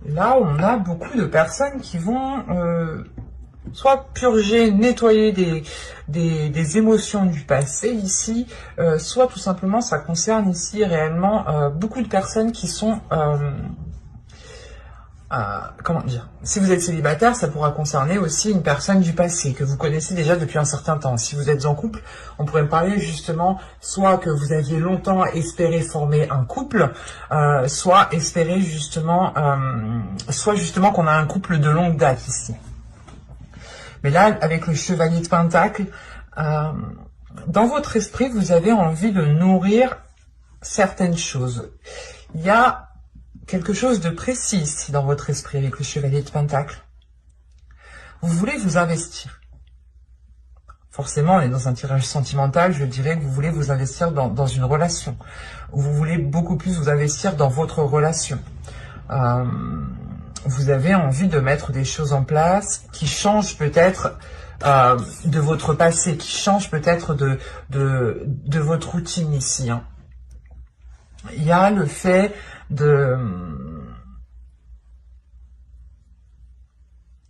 Là, on a beaucoup de personnes qui vont soit purger, nettoyer des émotions du passé ici, soit tout simplement ça concerne ici réellement beaucoup de personnes qui sont... comment dire, si vous êtes célibataire, ça pourra concerner aussi une personne du passé que vous connaissez déjà depuis un certain temps. Si vous êtes en couple, on pourrait parler justement soit que vous aviez longtemps espéré former un couple, soit espérer justement, soit justement qu'on a un couple de longue date ici. Mais là, avec le chevalier de Pentacle, dans votre esprit, vous avez envie de nourrir certaines choses. Il y a quelque chose de précis ici dans votre esprit avec le chevalier de Pentacle. Vous voulez vous investir. Forcément, on est dans un tirage sentimental, je dirais que vous voulez vous investir dans une relation. Vous voulez beaucoup plus vous investir dans votre relation. Vous avez envie de mettre des choses en place qui changent peut-être de votre passé, qui changent peut-être de votre routine ici. Hein. Il y a le fait de...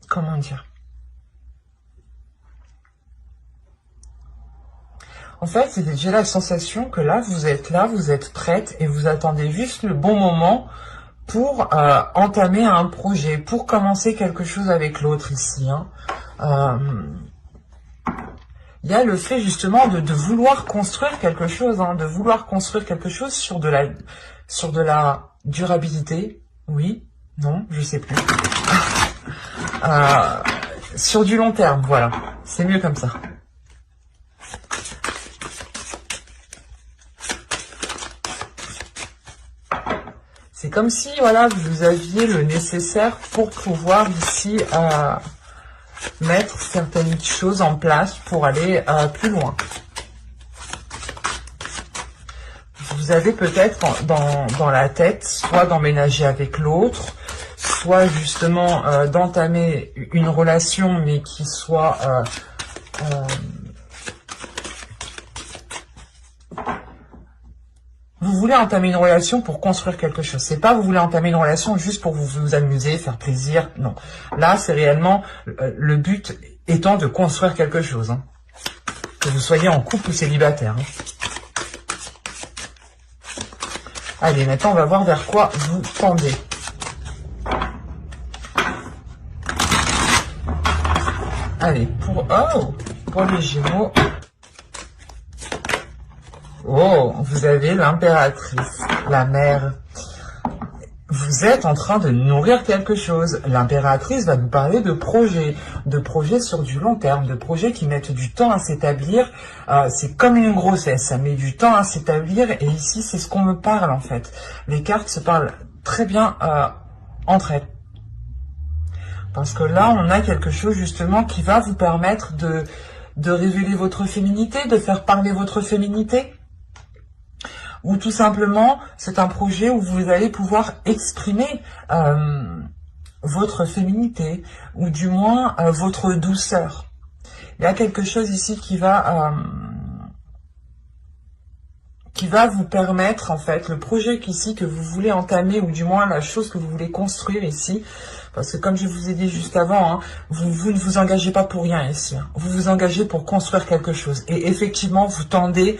Comment dire? En fait, j'ai la sensation que là, vous êtes prête et vous attendez juste le bon moment pour entamer un projet, pour commencer quelque chose avec l'autre ici. Hein. Il y a le fait justement de vouloir construire quelque chose, hein, de vouloir construire quelque chose sur de la durabilité. Oui, non, je sais plus. Sur du long terme, voilà. C'est mieux comme ça. C'est comme si, voilà, vous aviez le nécessaire pour pouvoir ici mettre certaines choses en place pour aller plus loin. Vous avez peut-être dans la tête, soit d'emménager avec l'autre, soit justement d'entamer une relation, mais qui soit... vous voulez entamer une relation pour construire quelque chose. C'est pas vous voulez entamer une relation juste pour vous amuser, faire plaisir. Non. Là, c'est réellement le but étant de construire quelque chose. Hein. Que vous soyez en couple ou célibataire. Hein. Allez, maintenant, on va voir vers quoi vous tendez. Allez, pour les Gémeaux... Oh, vous avez l'impératrice, la mère. Vous êtes en train de nourrir quelque chose. L'impératrice va vous parler de projets sur du long terme, de projets qui mettent du temps à s'établir. C'est comme une grossesse, ça met du temps à s'établir. Et ici, c'est ce qu'on me parle en fait. Les cartes se parlent très bien entre elles. Parce que là, on a quelque chose justement qui va vous permettre de révéler votre féminité, de faire parler votre féminité. Ou tout simplement, c'est un projet où vous allez pouvoir exprimer votre féminité, ou du moins votre douceur. Il y a quelque chose ici qui va vous permettre, en fait, le projet ici que vous voulez entamer, ou du moins la chose que vous voulez construire ici, parce que comme je vous ai dit juste avant, hein, vous ne vous engagez pas pour rien ici. Hein. Vous vous engagez pour construire quelque chose. Et effectivement, vous tendez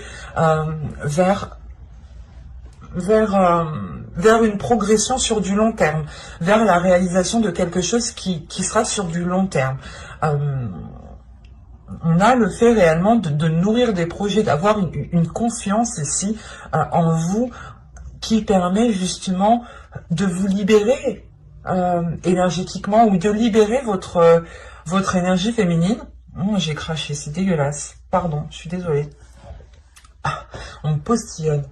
vers une progression sur du long terme, vers la réalisation de quelque chose qui sera sur du long terme. On a le fait réellement de nourrir des projets, d'avoir une confiance ici en vous qui permet justement de vous libérer énergétiquement, ou de libérer votre énergie féminine. Oh, j'ai craché, c'est dégueulasse. Pardon, je suis désolée. On me postillonne.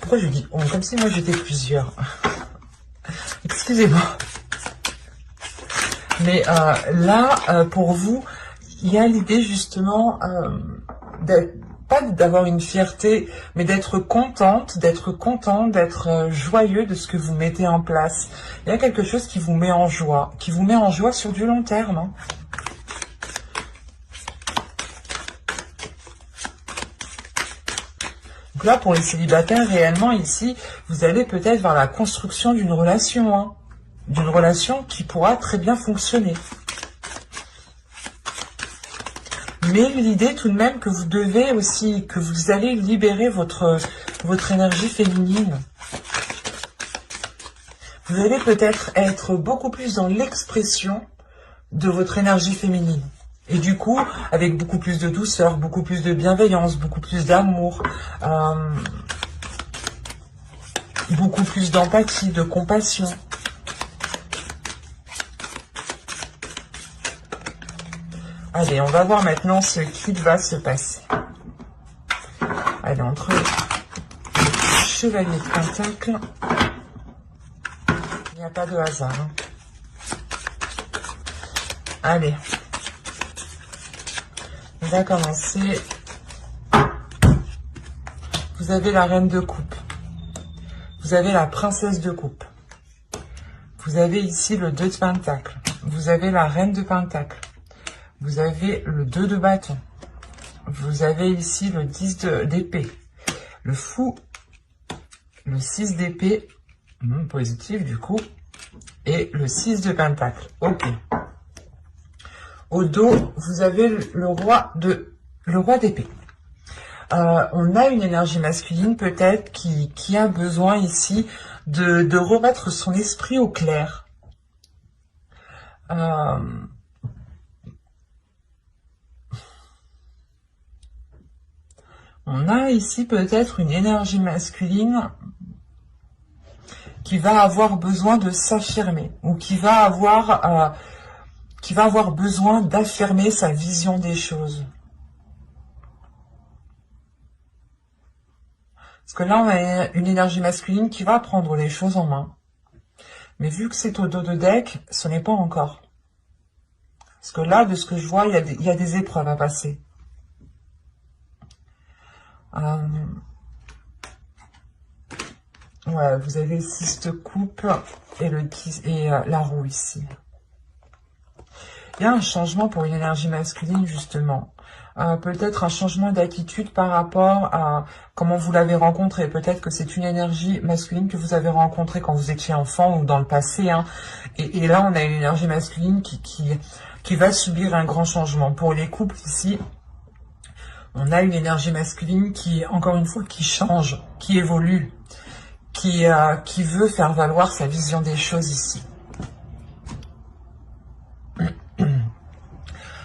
Pourquoi je dis on, comme si moi j'étais plusieurs. Excusez-moi. Mais là, pour vous, il y a l'idée justement pas d'avoir une fierté, mais d'être contente, d'être joyeux de ce que vous mettez en place. Il y a quelque chose qui vous met en joie, sur du long terme. Hein. Donc là, pour les célibataires, réellement, ici, vous allez peut-être vers la construction d'une relation, hein, d'une relation qui pourra très bien fonctionner. Mais l'idée tout de même que vous devez aussi, que vous allez libérer votre énergie féminine. Vous allez peut-être être beaucoup plus dans l'expression de votre énergie féminine. Et du coup, avec beaucoup plus de douceur, beaucoup plus de bienveillance, beaucoup plus d'amour, beaucoup plus d'empathie, de compassion. Allez, on va voir maintenant ce qui va se passer. Allez, entre le chevalier de Pentacle, il n'y a pas de hasard. Hein. Allez. On va commencer. Vous avez la reine de coupe. Vous avez la princesse de coupe. Vous avez ici le 2 de Pentacle. Vous avez la reine de Pentacle. Vous avez le 2 de bâton. Vous avez ici le 10 d'épée. Le fou. Le 6 d'épée. Positif du coup. Et le 6 de Pentacle. Ok. Au dos, vous avez le roi d'épée. On a une énergie masculine peut-être qui a besoin ici de remettre son esprit au clair. On a ici peut-être une énergie masculine qui va avoir besoin de s'affirmer ou qui va avoir besoin d'affirmer sa vision des choses. Parce que là, on a une énergie masculine qui va prendre les choses en main. Mais vu que c'est au dos de deck, ce n'est pas encore. Parce que là, de ce que je vois, il y a des épreuves à passer. Ouais, vous avez le 6 de coupe et la roue ici. Il y a un changement pour une énergie masculine, justement. Peut-être un changement d'attitude par rapport à comment vous l'avez rencontré. Peut-être que c'est une énergie masculine que vous avez rencontrée quand vous étiez enfant ou dans le passé. Hein. Et là, on a une énergie masculine qui va subir un grand changement. Pour les couples ici, on a une énergie masculine qui, encore une fois, qui change, qui évolue, qui veut faire valoir sa vision des choses ici.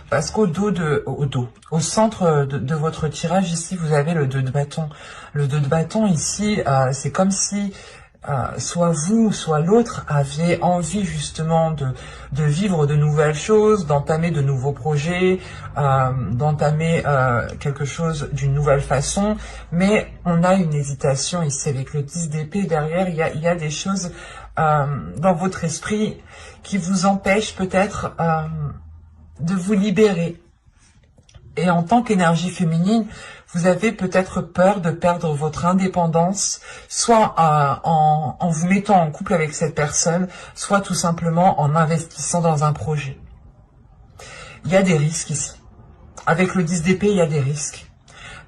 Parce au centre de votre tirage ici, vous avez le 2 de bâton. Le 2 de bâton ici, c'est comme si soit vous, soit l'autre aviez envie justement de vivre de nouvelles choses, d'entamer de nouveaux projets, d'entamer quelque chose d'une nouvelle façon. Mais on a une hésitation ici avec le 10 d'épée derrière. Il y a des choses dans votre esprit qui vous empêchent peut-être de vous libérer. Et en tant qu'énergie féminine, vous avez peut-être peur de perdre votre indépendance, soit en vous mettant en couple avec cette personne, soit tout simplement en investissant dans un projet. Il y a des risques ici. Avec le 10 d'épée, il y a des risques.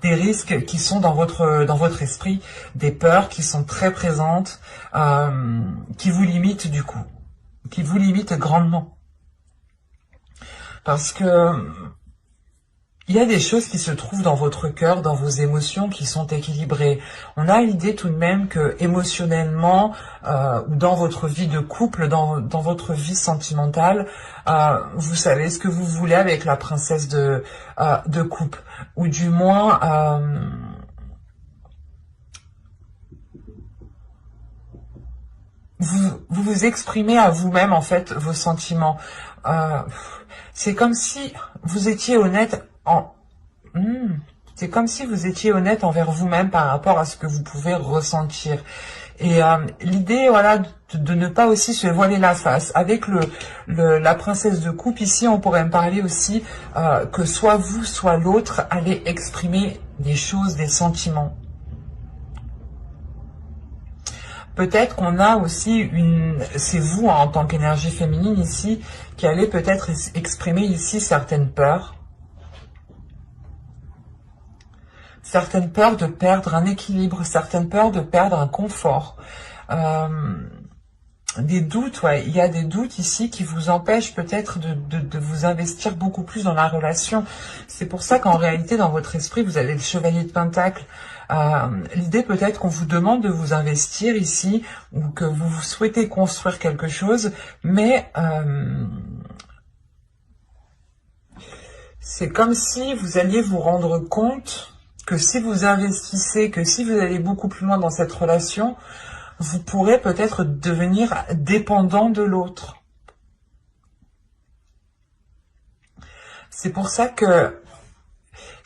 Des risques qui sont dans votre esprit, des peurs qui sont très présentes, qui vous limitent du coup, qui vous limitent grandement. Parce que il y a des choses qui se trouvent dans votre cœur, dans vos émotions, qui sont équilibrées. On a l'idée tout de même que émotionnellement, ou dans votre vie de couple, dans votre vie sentimentale, vous savez ce que vous voulez avec la princesse de coupe. Ou du moins, vous exprimez à vous-même en fait vos sentiments. C'est comme si vous étiez honnête c'est comme si vous étiez honnête envers vous-même par rapport à ce que vous pouvez ressentir. Et l'idée, voilà, de ne pas aussi se voiler la face. Avec la princesse de coupe ici, on pourrait me parler aussi que soit vous, soit l'autre allez exprimer des choses, des sentiments. Peut-être qu'on a aussi c'est vous en tant qu'énergie féminine ici, qui allez peut-être exprimer ici certaines peurs. certaines peurs de perdre un équilibre, certaines peurs de perdre un confort. Des doutes, ouais, il y a des doutes ici qui vous empêchent peut-être de vous investir beaucoup plus dans la relation. C'est pour ça qu'en réalité, dans votre esprit, vous avez le chevalier de Pentacle. L'idée peut-être qu'on vous demande de vous investir ici, ou que vous souhaitez construire quelque chose, mais c'est comme si vous alliez vous rendre compte que si vous investissez, que si vous allez beaucoup plus loin dans cette relation, vous pourrez peut-être devenir dépendant de l'autre. C'est pour ça que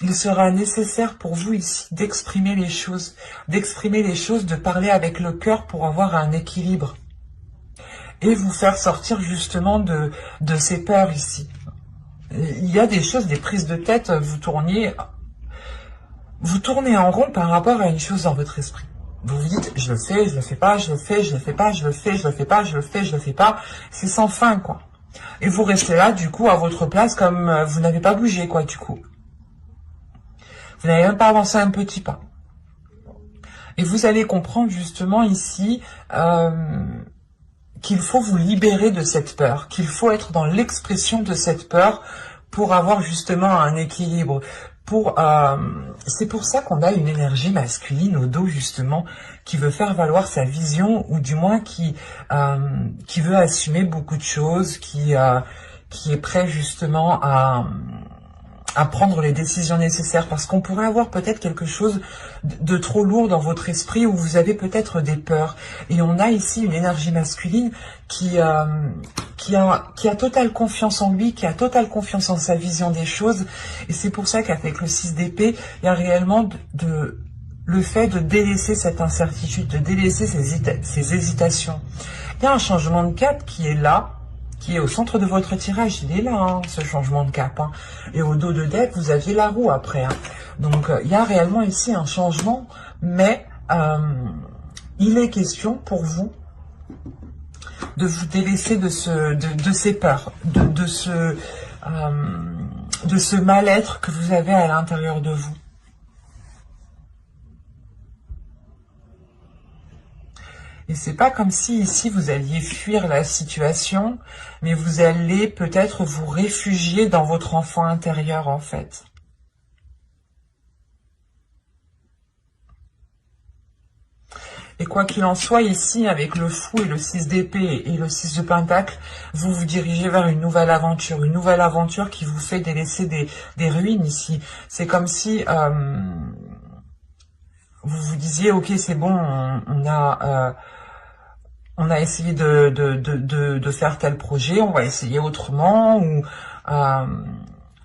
il sera nécessaire pour vous ici d'exprimer les choses, de parler avec le cœur pour avoir un équilibre et vous faire sortir justement de ces peurs ici. Il y a des choses, des prises de tête, vous tournez en rond par rapport à une chose dans votre esprit. Vous vous dites, je le fais, je le fais pas, je le fais, je le fais pas, je le fais, je le fais pas, je le fais, je le fais pas. C'est sans fin, quoi. Et vous restez là, du coup, à votre place, comme vous n'avez pas bougé, quoi, du coup. Vous n'avez même pas avancé un petit pas. Et vous allez comprendre, justement, ici, qu'il faut vous libérer de cette peur, qu'il faut être dans l'expression de cette peur pour avoir, justement, un équilibre. C'est pour ça qu'on a une énergie masculine au dos justement qui veut faire valoir sa vision ou du moins qui veut assumer beaucoup de choses, qui est prêt justement à prendre les décisions nécessaires parce qu'on pourrait avoir peut-être quelque chose de trop lourd dans votre esprit où vous avez peut-être des peurs. Et on a ici une énergie masculine qui a totale confiance en lui, qui a totale confiance en sa vision des choses. Et c'est pour ça qu'avec le 6 d'épée, il y a réellement le fait de délaisser cette incertitude, de délaisser ces hésitations. Il y a un changement de cap qui est là, qui est au centre de votre tirage. Il est là, hein, ce changement de cap. Hein. Et au dos de deck, vous aviez la roue après. Hein. Donc, il y a réellement ici un changement, mais il est question pour vous de vous délaisser de ces peurs, de ce mal-être que vous avez à l'intérieur de vous. Et c'est pas comme si ici vous alliez fuir la situation, mais vous allez peut-être vous réfugier dans votre enfant intérieur en fait. Et quoi qu'il en soit, ici, avec le fou et le 6 d'épée et le 6 de pentacle, vous vous dirigez vers une nouvelle aventure qui vous fait délaisser des ruines ici. C'est comme si vous vous disiez, ok, c'est bon, on a essayé de faire tel projet, on va essayer autrement,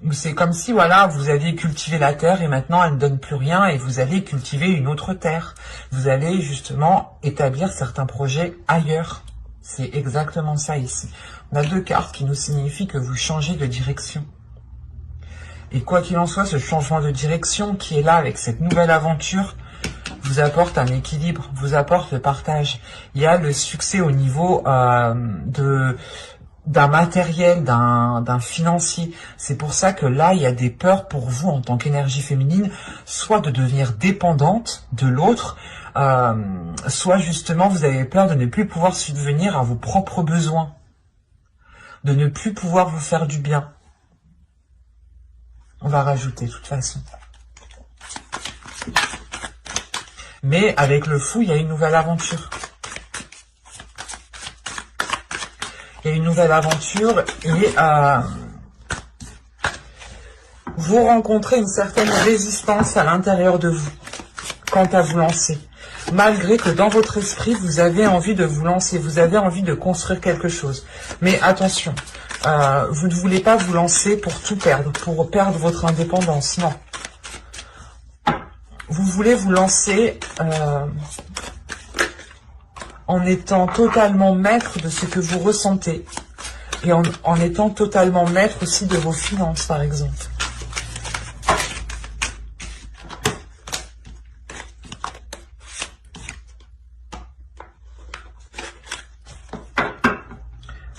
ou c'est comme si, voilà, vous aviez cultivé la terre et maintenant elle ne donne plus rien et vous allez cultiver une autre terre. Vous allez justement établir certains projets ailleurs. C'est exactement ça ici. On a deux cartes qui nous signifient que vous changez de direction. Et quoi qu'il en soit, ce changement de direction qui est là avec cette nouvelle aventure vous apporte un équilibre, vous apporte le partage. Il y a le succès au niveau d'un matériel, d'un financier. C'est pour ça que là, il y a des peurs pour vous en tant qu'énergie féminine, soit de devenir dépendante de l'autre, soit justement vous avez peur de ne plus pouvoir subvenir à vos propres besoins, de ne plus pouvoir vous faire du bien. On va rajouter de toute façon. Mais avec le fou, il y a une nouvelle aventure. Il y a une nouvelle aventure et vous rencontrez une certaine résistance à l'intérieur de vous quant à vous lancer. Malgré que dans votre esprit, vous avez envie de vous lancer, vous avez envie de construire quelque chose. Mais attention, vous ne voulez pas vous lancer pour tout perdre, pour perdre votre indépendance, non. Vous voulez vous lancer en étant totalement maître de ce que vous ressentez et en étant totalement maître aussi de vos finances, par exemple.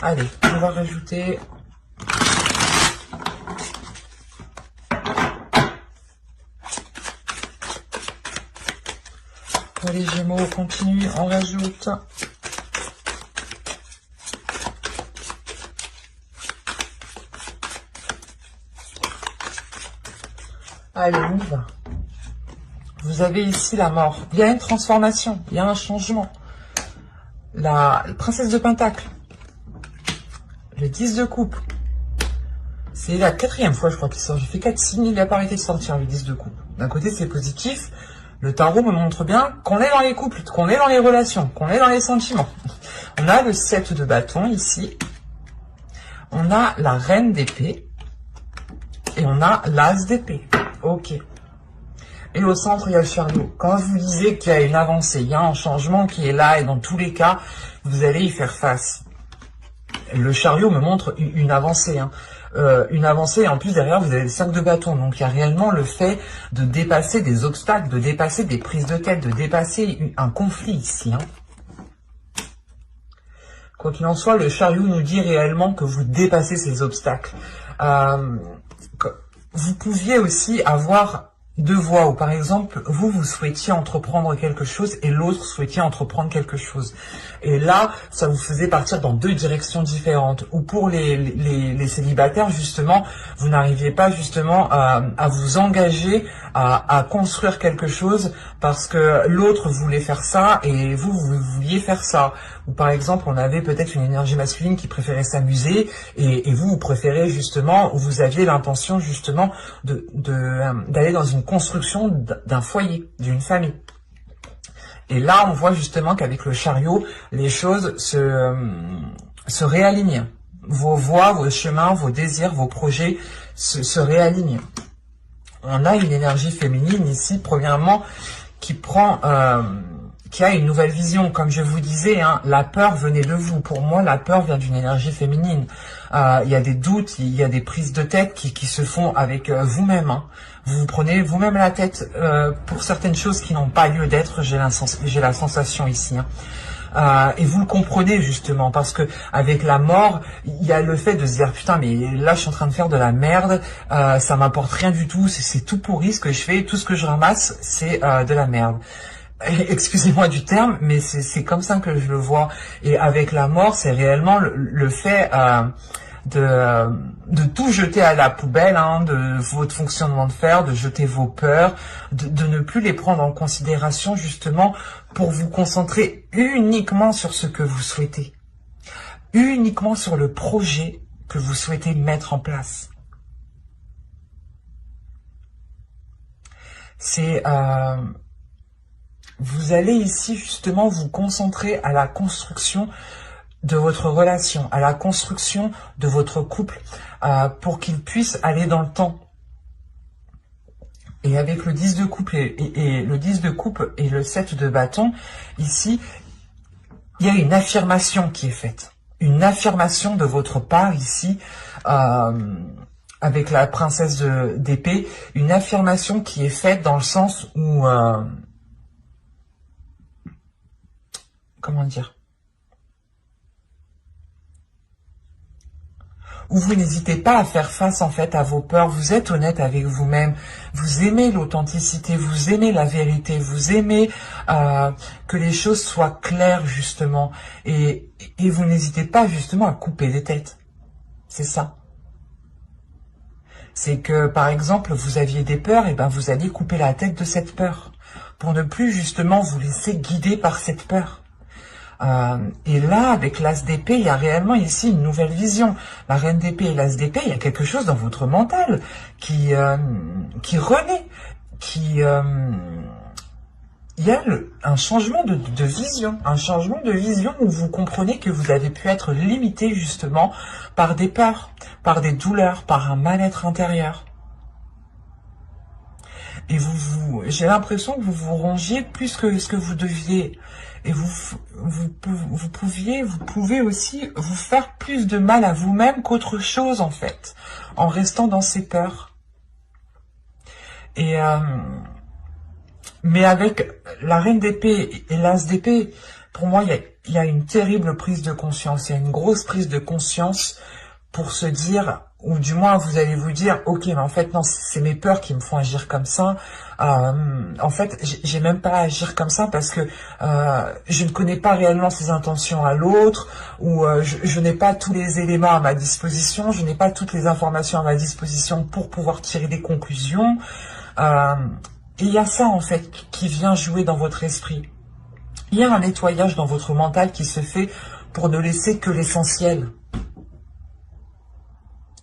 Allez, on va rajouter... les Gémeaux, on continue, on rajoute. Allez, on y va. Vous avez ici la mort. Il y a une transformation, il y a un changement. La princesse de Pentacle. Le 10 de coupe. C'est la 4e fois, je crois, qu'il sort. J'ai fait 4 signes, il n'a pas arrêté de sortir, le 10 de coupe. D'un côté, c'est positif. Le tarot me montre bien qu'on est dans les couples, qu'on est dans les relations, qu'on est dans les sentiments. On a le 7 de bâton, ici. On a la reine d'épée. Et on a l'as d'épée. Ok. Et au centre, il y a le chariot. Quand je vous disais qu'il y a une avancée, il y a un changement qui est là, et dans tous les cas, vous allez y faire face. Le chariot me montre une avancée. Une avancée, et en plus, derrière, vous avez le 5 de bâton. Donc, il y a réellement le fait de dépasser des obstacles, de dépasser des prises de tête, de dépasser un conflit ici. Quoi qu'il en soit, le chariot nous dit réellement que vous dépassez ces obstacles. Vous pouviez aussi avoir deux voies, où par exemple, vous souhaitiez entreprendre quelque chose et l'autre souhaitait entreprendre quelque chose. Et là, ça vous faisait partir dans deux directions différentes. Ou pour les célibataires, justement, vous n'arriviez pas justement à vous engager, à construire quelque chose parce que l'autre voulait faire ça et vous vouliez faire ça. Ou par exemple, on avait peut-être une énergie masculine qui préférait s'amuser et vous préférez justement, ou vous aviez l'intention justement d'aller dans une construction d'un foyer, d'une famille. Et là, on voit justement qu'avec le chariot, les choses se réalignent. Vos voies, vos chemins, vos désirs, vos projets se réalignent. On a une énergie féminine ici, premièrement, qui a une nouvelle vision. Comme je vous disais, la peur venait de vous. Pour moi, la peur vient d'une énergie féminine. Il y a des doutes, il y a des prises de tête qui se font avec vous-même. Vous vous prenez vous-même la tête pour certaines choses qui n'ont pas lieu d'être, j'ai la sensation ici. Et vous le comprenez justement, parce que avec la mort, il y a le fait de se dire putain, mais là je suis en train de faire de la merde, ça m'apporte rien du tout, c'est tout pourri ce que je fais, tout ce que je ramasse, c'est de la merde. Excusez-moi du terme, mais c'est comme ça que je le vois. Et avec la mort, c'est réellement le fait de tout jeter à la poubelle, de votre fonctionnement de fer, de jeter vos peurs, de ne plus les prendre en considération justement pour vous concentrer uniquement sur ce que vous souhaitez, uniquement sur le projet que vous souhaitez mettre en place. Vous allez ici justement vous concentrer à la construction de votre relation, à la construction de votre couple, pour qu'il puisse aller dans le temps. Et avec le 10 de coupe et le 10 de coupe et le 7 de bâton, ici, il y a une affirmation qui est faite. Une affirmation de votre part ici, avec la princesse d'épée, une affirmation qui est faite dans le sens où... comment dire, où vous n'hésitez pas à faire face en fait à vos peurs, vous êtes honnête avec vous-même, vous aimez l'authenticité, vous aimez la vérité, vous aimez que les choses soient claires justement, et vous n'hésitez pas justement à couper des têtes, c'est ça. C'est que par exemple vous aviez des peurs, et ben vous allez couper la tête de cette peur, pour ne plus justement vous laisser guider par cette peur. Et là, avec l'as d'épée, il y a réellement ici une nouvelle vision. La reine d'épée et l'as d'épée, il y a quelque chose dans votre mental qui renaît, il y a un changement de vision, un changement de vision où vous comprenez que vous avez pu être limité justement par des peurs, par des douleurs, par un mal-être intérieur. Et j'ai l'impression que vous vous rongiez plus que ce que vous deviez. Et vous pouvez aussi vous faire plus de mal à vous-même qu'autre chose, en fait, en restant dans ces peurs. Et mais avec la reine d'épée et l'as d'épée, pour moi, il y a une terrible prise de conscience. Il y a une grosse prise de conscience pour se dire, ou du moins vous allez vous dire, ok, mais en fait non, c'est mes peurs qui me font agir comme ça. En fait, j'ai même pas à agir comme ça parce que je ne connais pas réellement ses intentions à l'autre, ou je n'ai pas tous les éléments à ma disposition, je n'ai pas toutes les informations à ma disposition pour pouvoir tirer des conclusions. Et il y a ça en fait qui vient jouer dans votre esprit. Il y a un nettoyage dans votre mental qui se fait pour ne laisser que l'essentiel.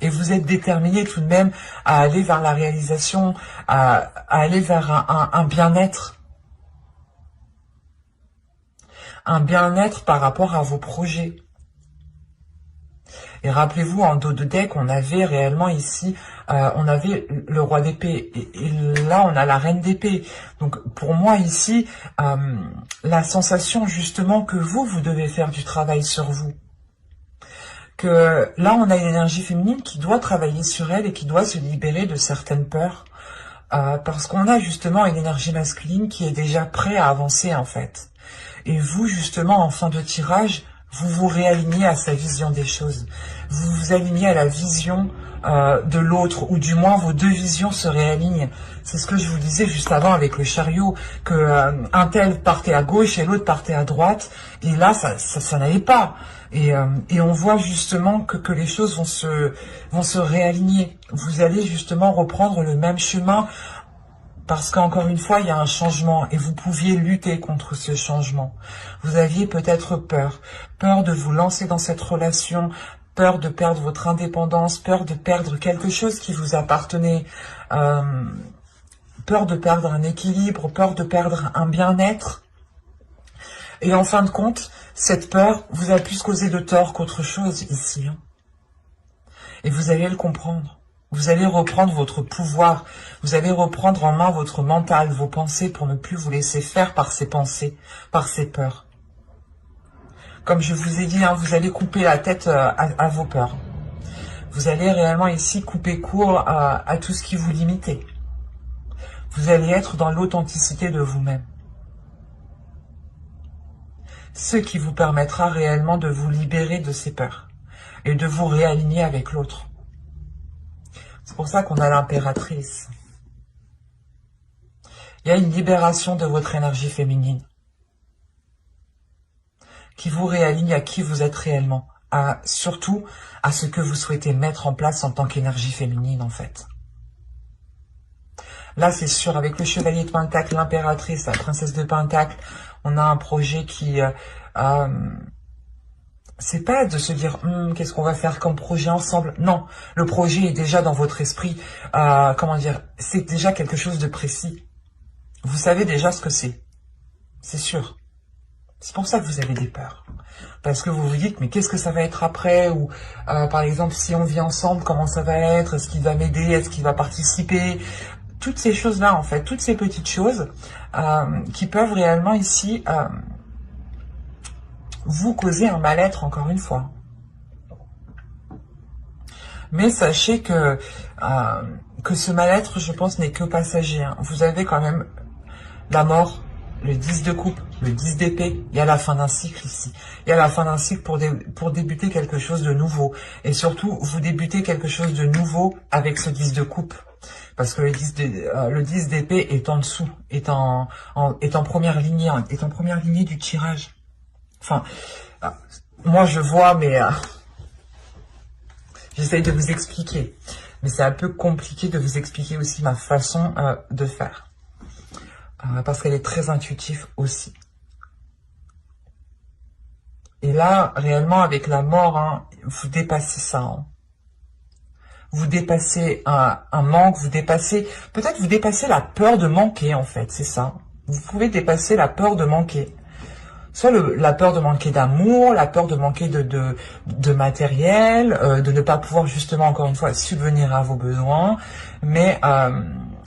Et vous êtes déterminé tout de même à aller vers la réalisation, à aller vers un bien-être. Un bien-être par rapport à vos projets. Et rappelez-vous, en dos de deck, on avait réellement ici, on avait le roi d'épée. Et là, on a la reine d'épée. Donc, pour moi, ici, la sensation, justement, que vous devez faire du travail sur vous. Que là, on a une énergie féminine qui doit travailler sur elle et qui doit se libérer de certaines peurs. Parce qu'on a justement une énergie masculine qui est déjà prête à avancer, en fait. Et vous, justement, en fin de tirage, vous vous réalignez à sa vision des choses. Vous vous alignez à la vision de l'autre, ou du moins vos deux visions se réalignent. C'est ce que je vous disais juste avant avec le chariot, que un tel partait à gauche et l'autre partait à droite, et là, ça n'allait pas. Et on voit justement que les choses vont se réaligner. Vous allez justement reprendre le même chemin, parce qu'encore une fois, il y a un changement et vous pouviez lutter contre ce changement. Vous aviez peut-être peur. Peur de vous lancer dans cette relation, peur de perdre votre indépendance, peur de perdre quelque chose qui vous appartenait, peur de perdre un équilibre, peur de perdre un bien-être. Et en fin de compte, cette peur vous a plus causé de tort qu'autre chose ici. Et vous allez le comprendre. Vous allez reprendre votre pouvoir, vous allez reprendre en main votre mental, vos pensées, pour ne plus vous laisser faire par ces pensées, par ces peurs. Comme je vous ai dit, vous allez couper la tête à vos peurs. Vous allez réellement ici couper court à tout ce qui vous limitait. Vous allez être dans l'authenticité de vous-même. Ce qui vous permettra réellement de vous libérer de ces peurs et de vous réaligner avec l'autre. C'est pour ça qu'on a l'impératrice. Il y a une libération de votre énergie féminine qui vous réaligne à qui vous êtes réellement, surtout à ce que vous souhaitez mettre en place en tant qu'énergie féminine en fait. Là c'est sûr, avec le chevalier de Pentacle, l'impératrice, la princesse de Pentacle, on a un projet qui... c'est pas de se dire qu'est-ce qu'on va faire comme projet ensemble. Non, le projet est déjà dans votre esprit. Comment dire, c'est déjà quelque chose de précis. Vous savez déjà ce que c'est. C'est sûr. C'est pour ça que vous avez des peurs. Parce que vous vous dites, mais qu'est-ce que ça va être après? Ou par exemple, si on vit ensemble, comment ça va être? Est-ce qu'il va m'aider? Est-ce qu'il va participer? Toutes ces choses-là, en fait, toutes ces petites choses qui peuvent réellement ici... vous causez un mal-être encore une fois. Mais sachez que ce mal-être, je pense, n'est que passager. Vous avez quand même la mort, le 10 de coupe, le 10 d'épée. Il y a la fin d'un cycle ici. Il y a la fin d'un cycle pour débuter quelque chose de nouveau. Et surtout, vous débutez quelque chose de nouveau avec ce 10 de coupe. Parce que le 10 d'épée est en dessous, est en première lignée du tirage. Enfin, moi je vois, mais j'essaye de vous expliquer. Mais c'est un peu compliqué de vous expliquer aussi ma façon de faire. Parce qu'elle est très intuitive aussi. Et là, réellement, avec la mort, vous dépassez ça. Vous dépassez un manque, peut-être vous dépassez la peur de manquer, en fait, c'est ça. Vous pouvez dépasser la peur de manquer. Soit la peur de manquer d'amour, la peur de manquer de matériel, de ne pas pouvoir justement, encore une fois, subvenir à vos besoins, mais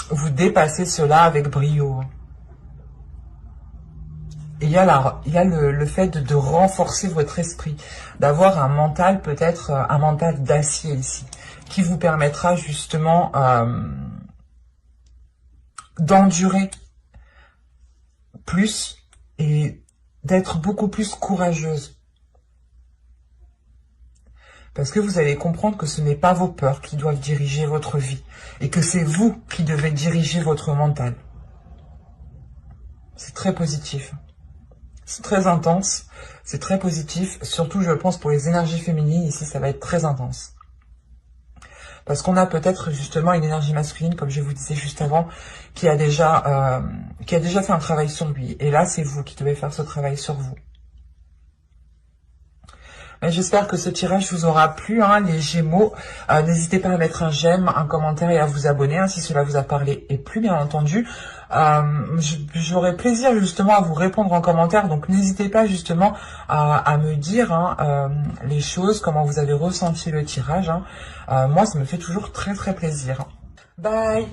vous dépassez cela avec brio. Et il y a le fait de renforcer votre esprit, d'avoir un mental, peut-être un mental d'acier ici, qui vous permettra justement d'endurer plus et d'être beaucoup plus courageuse. Parce que vous allez comprendre que ce n'est pas vos peurs qui doivent diriger votre vie. Et que c'est vous qui devez diriger votre mental. C'est très positif. C'est très intense. C'est très positif. Surtout, je pense, pour les énergies féminines. Ici, ça va être très intense. Parce qu'on a peut-être justement une énergie masculine, comme je vous disais juste avant, qui a déjà fait un travail sur lui. Et là, c'est vous qui devez faire ce travail sur vous. J'espère que ce tirage vous aura plu, hein, les Gémeaux. N'hésitez pas à mettre un j'aime, un commentaire et à vous abonner, hein, si cela vous a parlé et plu, bien entendu. J'aurai plaisir justement à vous répondre en commentaire, donc n'hésitez pas justement à me dire, hein, les choses, comment vous avez ressenti le tirage. Hein. Moi, ça me fait toujours très très plaisir. Bye!